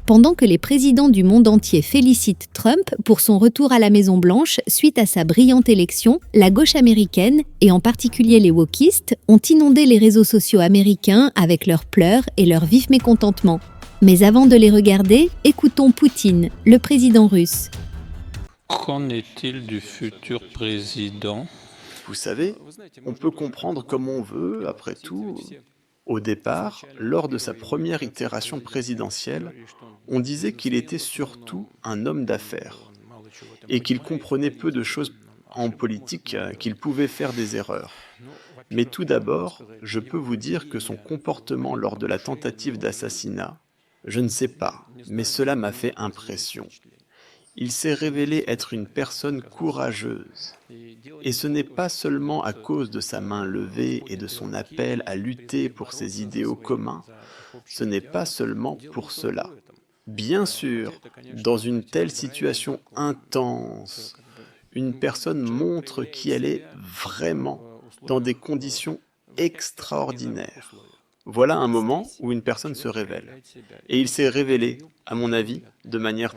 Pendant que les présidents du monde entier félicitent Trump pour son retour à la Maison-Blanche suite à sa brillante élection, la gauche américaine, et en particulier les wokistes, ont inondé les réseaux sociaux américains avec leurs pleurs et leur vif mécontentement. Mais avant de les regarder, écoutons Poutine, le président russe. Qu'en est-il du futur président ? Vous savez, on peut comprendre comme on veut, après tout. Au départ, lors de sa première itération présidentielle, on disait qu'il était surtout un homme d'affaires et qu'il comprenait peu de choses en politique, qu'il pouvait faire des erreurs. Mais tout d'abord, je peux vous dire que son comportement lors de la tentative d'assassinat, je ne sais pas, mais cela m'a fait impression. Il s'est révélé être une personne courageuse. Et ce n'est pas seulement à cause de sa main levée et de son appel à lutter pour ses idéaux communs, ce n'est pas seulement pour cela. Bien sûr, dans une telle situation intense, une personne montre qui elle est vraiment dans des conditions extraordinaires. Voilà un moment où une personne se révèle. Et il s'est révélé, à mon avis, de manière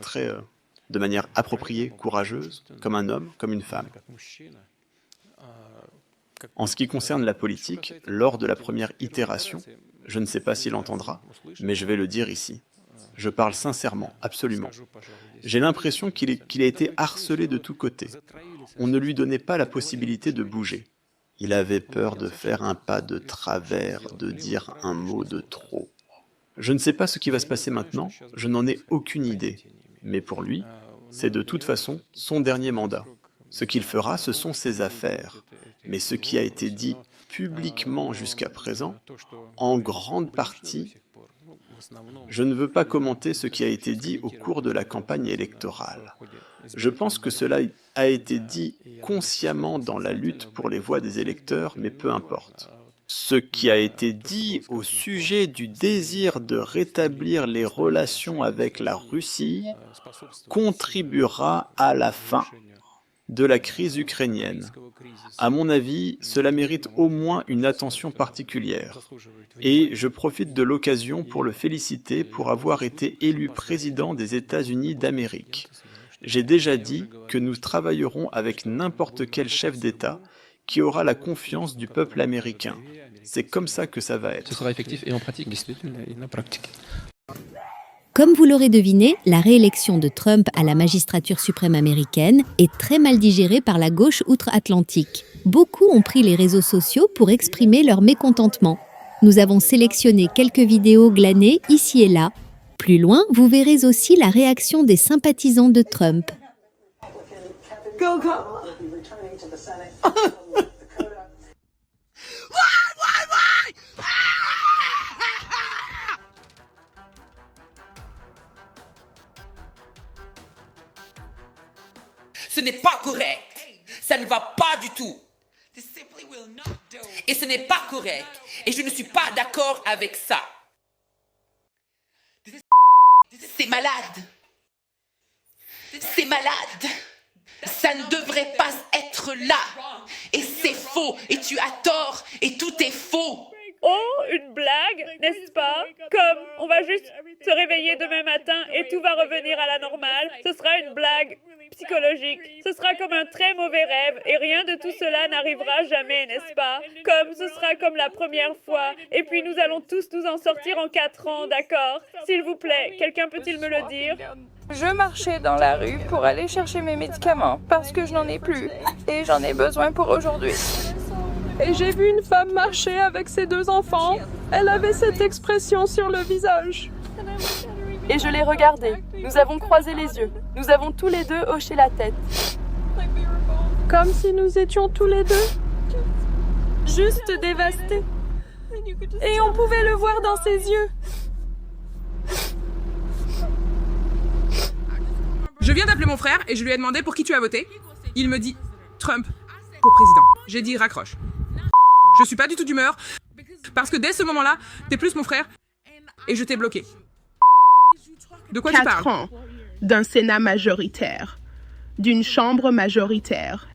appropriée, courageuse, comme un homme, comme une femme. En ce qui concerne la politique, lors de la première itération, je ne sais pas s'il entendra, mais je vais le dire ici. Je parle sincèrement, absolument. J'ai l'impression qu'il a été harcelé de tous côtés. On ne lui donnait pas la possibilité de bouger. Il avait peur de faire un pas de travers, de dire un mot de trop. Je ne sais pas ce qui va se passer maintenant, je n'en ai aucune idée. Mais pour lui, c'est de toute façon son dernier mandat. Ce qu'il fera, ce sont ses affaires. Mais ce qui a été dit publiquement jusqu'à présent, en grande partie, je ne veux pas commenter ce qui a été dit au cours de la campagne électorale. Je pense que cela a été dit consciemment dans la lutte pour les voix des électeurs, mais peu importe. Ce qui a été dit au sujet du désir de rétablir les relations avec la Russie contribuera à la fin de la crise ukrainienne. À mon avis, cela mérite au moins une attention particulière. Et je profite de l'occasion pour le féliciter pour avoir été élu président des États-Unis d'Amérique. J'ai déjà dit que nous travaillerons avec n'importe quel chef d'État qui aura la confiance du peuple américain. C'est comme ça que ça va être. Ce sera effectif et en pratique. Comme vous l'aurez deviné, la réélection de Trump à la magistrature suprême américaine est très mal digérée par la gauche outre-Atlantique. Beaucoup ont pris les réseaux sociaux pour exprimer leur mécontentement. Nous avons sélectionné quelques vidéos glanées ici et là. Plus loin, vous verrez aussi la réaction des sympathisants de Trump. Go, Kamala. Ce n'est pas correct. Ça ne va pas du tout. Et ce n'est pas correct. Et je ne suis pas d'accord avec ça. C'est malade. C'est malade. Ça ne devrait pas être là. Et c'est faux. Et tu as tort. Et tout est faux. Oh, une blague, n'est-ce pas? Comme on va juste se réveiller demain matin et tout va revenir à la normale. Ce sera une blague psychologique. Ce sera comme un très mauvais rêve et rien de tout cela n'arrivera jamais, n'est-ce pas? Comme ce sera comme la première fois. Et puis nous allons tous nous en sortir en 4 ans, d'accord? S'il vous plaît, quelqu'un peut-il me le dire? Je marchais dans la rue pour aller chercher mes médicaments parce que je n'en ai plus et j'en ai besoin pour aujourd'hui. Et j'ai vu une femme marcher avec ses 2 enfants. Elle avait cette expression sur le visage. Et je l'ai regardée. Nous avons croisé les yeux. Nous avons tous les deux hoché la tête. Comme si nous étions tous les deux juste dévastés. Et on pouvait le voir dans ses yeux. Je viens d'appeler mon frère et je lui ai demandé pour qui tu as voté. Il me dit Trump pour président. J'ai dit raccroche. Je suis pas du tout d'humeur parce que dès ce moment-là, t'es plus mon frère et je t'ai bloqué. De quoi tu parles? 4 ans d'un Sénat majoritaire, d'une Chambre majoritaire.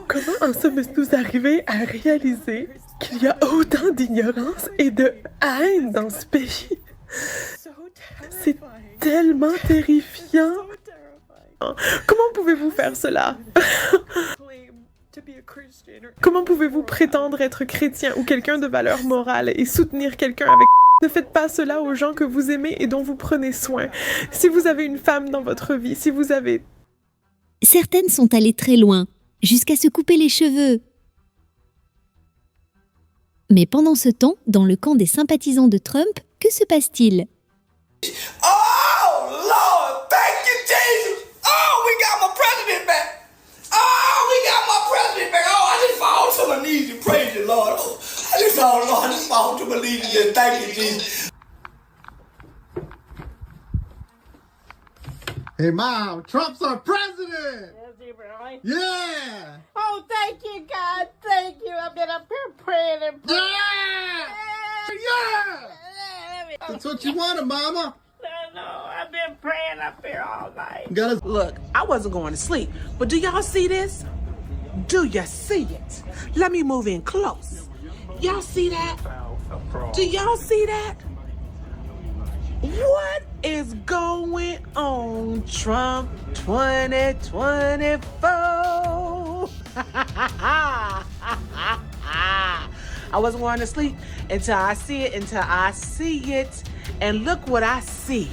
Comment en sommes-nous arrivés à réaliser qu'il y a autant d'ignorance et de haine dans ce pays? C'est tellement terrifiant. Comment pouvez-vous faire cela? Comment pouvez-vous prétendre être chrétien ou quelqu'un de valeur morale et soutenir quelqu'un avec... Ne faites pas cela aux gens que vous aimez et dont vous prenez soin. Si vous avez une femme dans votre vie, si vous avez... Certaines sont allées très loin, jusqu'à se couper les cheveux. Mais pendant ce temps, dans le camp des sympathisants de Trump, que se passe-t-il? Oh, Lord, thank you, Jesus. Oh, we got my president back. Oh, we got my president back. Oh, I just fall to my knees and praise the Lord. Oh, I just fall to my knees and just thank you, Jesus. Hey, Mom, Trump's our president! Is he really? Yeah! Oh, thank you, God. Thank you. I've been up here praying and praying. Yeah! That's what you wanted, Mama. No, I've been praying up here all night. Look, I wasn't going to sleep, but do y'all see this? Do you see it? Let me move in close. Y'all see that? Do y'all see that? What is going on, Trump 2024? I wasn't going to sleep until I see it, And look what I see.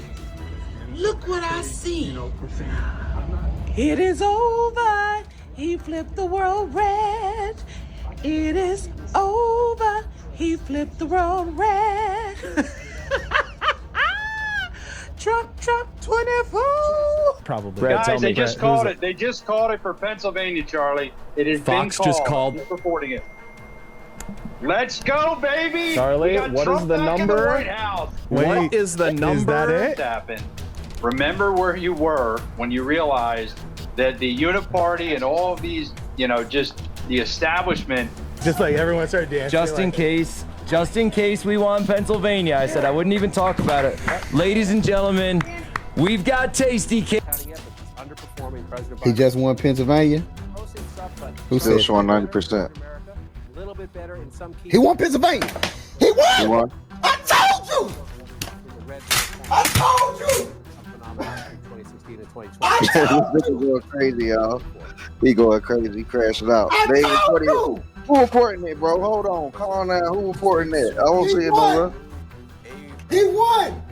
Look what I see. It is over. He flipped the world red. It is over. He flipped the world red. Trump 24. Probably. Guys, they just called it. They just called it for Pennsylvania, Charlie. It has Fox been just called. Just reporting it. Let's go, baby. Charlie, what is the number? What is the number? Is that it? Happened. Remember where you were when you realized that the Uniparty and all of these, just the establishment. Just like everyone started dancing. Just in case we won Pennsylvania, I said I wouldn't even talk about it. Ladies and gentlemen, we've got Tasty Cake. He just won Pennsylvania? Who Still said showing 90%. he won Pennsylvania? He won! He won. I told you! I told you! This nigga going crazy, y'all. He going crazy, crashing out. I told you! Who reporting it, bro? Hold on. Calm down. Who reporting it? I don't see it nowhere. He won!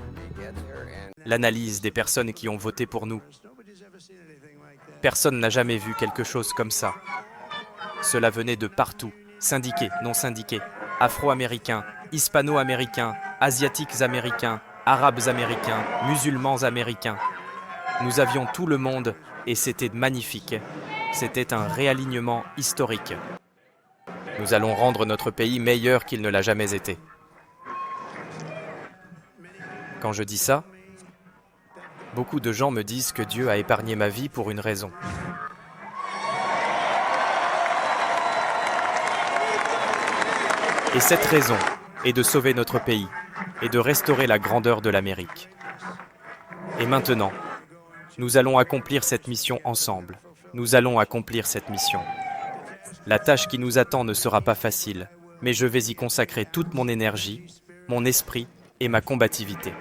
L'analyse des personnes qui ont voté pour nous. Personne n'a jamais vu quelque chose comme ça. Cela venait de partout, syndiqués, non syndiqués, afro-américains, hispano-américains, asiatiques américains, arabes américains, musulmans américains. Nous avions tout le monde et c'était magnifique. C'était un réalignement historique. Nous allons rendre notre pays meilleur qu'il ne l'a jamais été. Quand je dis ça, beaucoup de gens me disent que Dieu a épargné ma vie pour une raison. Et cette raison est de sauver notre pays et de restaurer la grandeur de l'Amérique. Et maintenant, nous allons accomplir cette mission ensemble. Nous allons accomplir cette mission. La tâche qui nous attend ne sera pas facile, mais je vais y consacrer toute mon énergie, mon esprit et ma combativité.